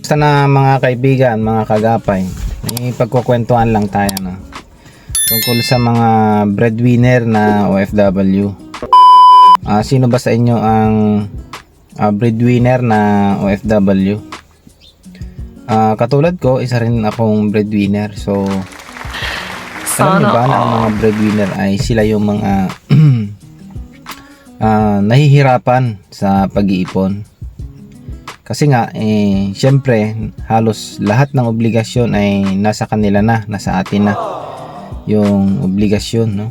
Sana mga kaibigan, mga kagapay, may pagkukwentuhan lang tayo, no? Tungkol sa mga breadwinner na OFW. Sino ba sa inyo ang breadwinner na OFW? Katulad ko, isa rin akong breadwinner. So, alam niyo ba na ang mga breadwinner ay sila yung mga nahihirapan sa pag-iipon? Kasi nga, syempre, halos lahat ng obligasyon ay nasa kanila na, nasa atin na yung obligasyon, no?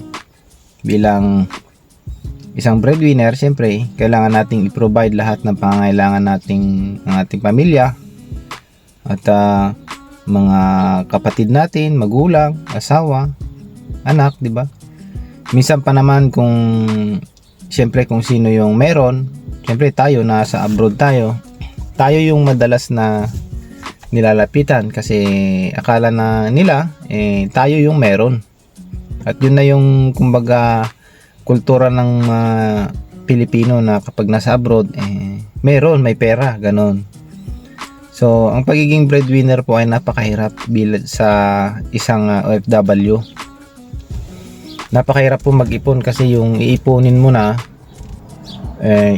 Bilang isang breadwinner, syempre, kailangan nating i-provide lahat ng pangangailangan nating ng ating pamilya at mga kapatid natin, magulang, asawa, anak, di ba? Minsan pa naman kung syempre kung sino yung meron, syempre tayo nasa abroad tayo yung madalas na nilalapitan kasi akala na nila tayo yung meron. At yun na yung kumbaga kultura ng Pilipino na kapag nasa abroad meron, may pera, ganon. So, ang pagiging breadwinner po ay napakahirap bilang sa isang OFW. Napakahirap po mag-ipon kasi yung iipunin mo na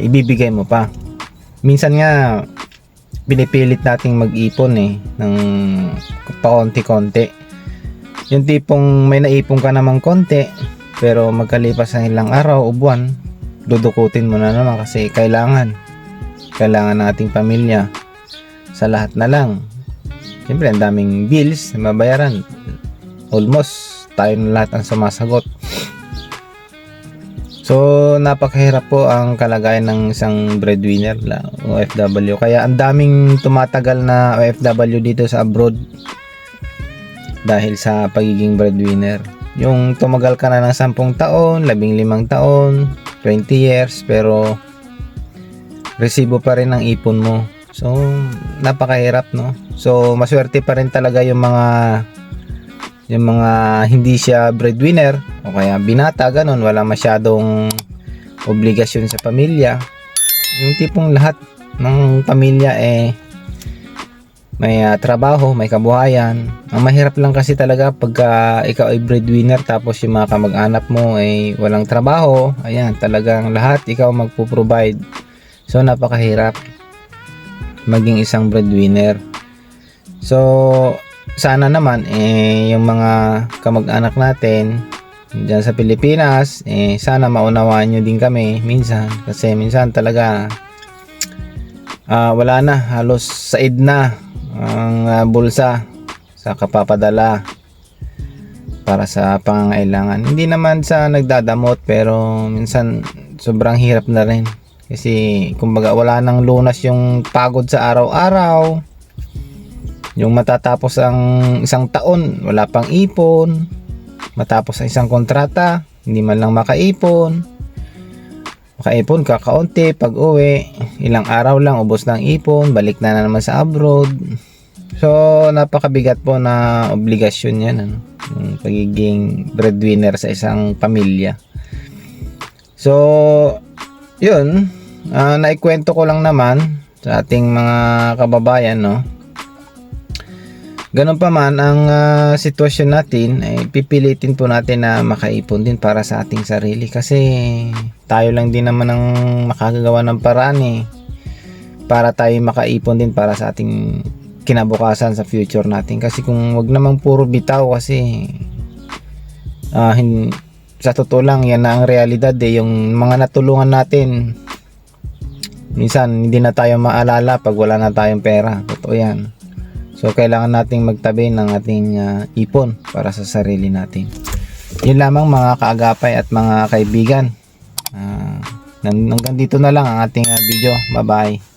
ibibigay mo pa. Minsan nga pinipilit nating mag-ipon ng pakonti-konti. Yung tipong may naipon ka namang konti pero magkalipas ng ilang araw o buwan, dudukutin mo na naman kasi kailangan ng ating pamilya sa lahat na lang. Siyempre ang daming bills na mabayaran, almost tayo na lahat ang sumasagot. So, napakahirap po ang kalagayan ng isang breadwinner OFW. Kaya ang daming tumatagal na OFW dito sa abroad dahil sa pagiging breadwinner. Yung tumagal ka na ng 10 taon, 15 taon, 20 years, pero resibo pa rin ang ipon mo. So, napakahirap, no? So, maswerte pa rin talaga yung mga hindi siya breadwinner o kaya binata, ganun, wala masyadong obligasyon sa pamilya. Yung tipong lahat ng pamilya may trabaho, may kabuhayan. Ang mahirap lang kasi talaga pagka ikaw ay breadwinner tapos yung mga kamag-anak mo ay walang trabaho. Ayan, talagang lahat ikaw magpo-provide. So, napakahirap maging isang breadwinner. So, sana naman yung mga kamag-anak natin diyan sa Pilipinas sana maunawaan nyo din kami minsan kasi minsan talaga wala na, halos said na ang bulsa sa kapapadala para sa pangangailangan. Hindi naman sa nagdadamot pero minsan sobrang hirap na rin kasi kumbaga wala nang lunas yung pagod sa araw-araw. Yung matatapos ang isang taon, wala pang ipon. Matapos ang isang kontrata, hindi man lang makaipon. Makaipon kakaunti, pag uwi, ilang araw lang, ubos ng ipon, balik na naman sa abroad. So, napakabigat po na obligasyon yan, ano? Yung pagiging breadwinner sa isang pamilya. So, yun, naikwento ko lang naman sa ating mga kababayan, no? Ganun pa man ang sitwasyon natin ay pipilitin po natin na makaipon din para sa ating sarili kasi tayo lang din naman ang makakagawa ng paraan para tayo makaipon din para sa ating kinabukasan sa future natin. Kasi kung wag namang puro bitaw kasi sa totoo lang yan na ang realidad yung mga natulungan natin minsan hindi na tayo maalala pag wala na tayong pera. Totoo yan. So, kailangan nating magtabi ng ating ipon para sa sarili natin. Yun lamang mga kaagapay at mga kaibigan. Hanggang dito na lang ang ating video. Bye-bye.